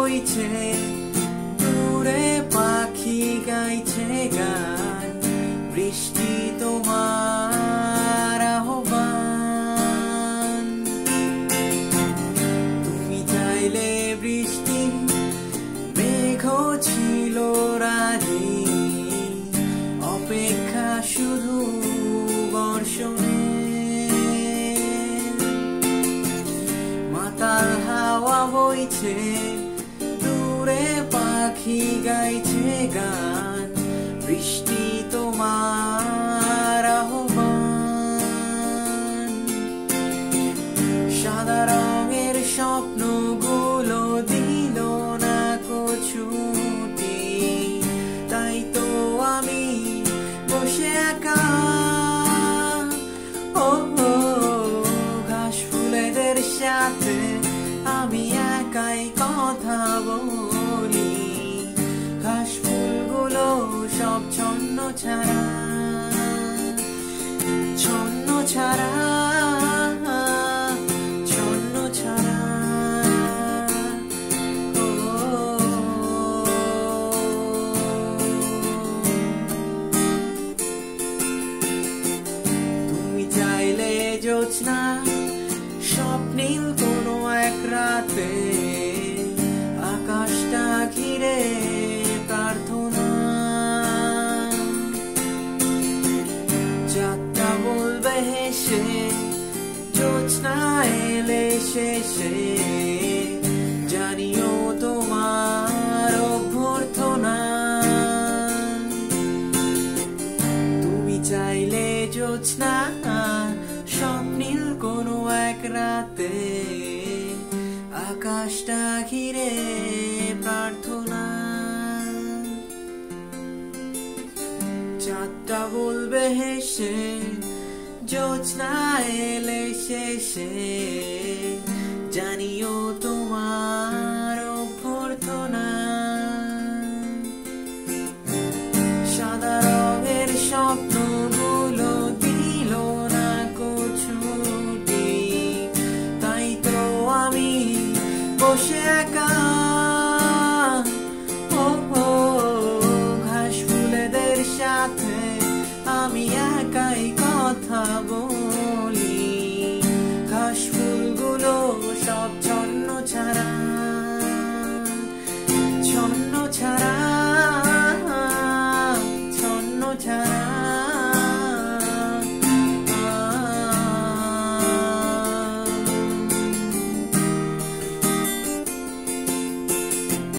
বইছে, দূরে পাখি গাইছে গান, বৃষ্টি তোমার আহ্বান। তুমি চাইলে বৃষ্টি, মেঘ ছিল রাজি, অপেক্ষা শুধু বর্ষণে। মাতাল হাওয়া বইছে, দূরে পাখি গাইছে গান, বৃষ্টি তোমার আহ্বান। সাদা রঙের স্বপ্নগুলো দিল না ছুটি, তাই তো আমি বসে একা। ও ঘাস ফুলেদের সাথে আমি একাই কথা বলি, ঘাস ফুলগুলো সব ছন্ন ছাড়া, ছন্ন ছাড়া, ছন্ন ছাড়া। তুমি চাইলে জোছনা, স্বপ্নীল কোনো এক রাতে, আকাশটা ঘিরে প্রার্থনা। যাত্রা বলবে হেসে, জোছনা এলে শেষে, জানিও তোমার অভ্যর্থনা। তুমি চাইলে জোছনা, স্বপ্নীল কোনো এক রাতে, আকাশটা ঘিরে প্রার্থনা। চাঁদটা বলবে হেসে, জোছনা এলে শেষে, জানিও তোমার অভ্যর্থনা। সাদা রঙের স্বপ্নগুলো দিল না ছুটি, তাই তো আমি বসে একা। ও ঘাস ফুলেদের সাথে আমি একাই কথা বলি, ঘাস ফুলগুলো সব ছন্ন ছাড়া।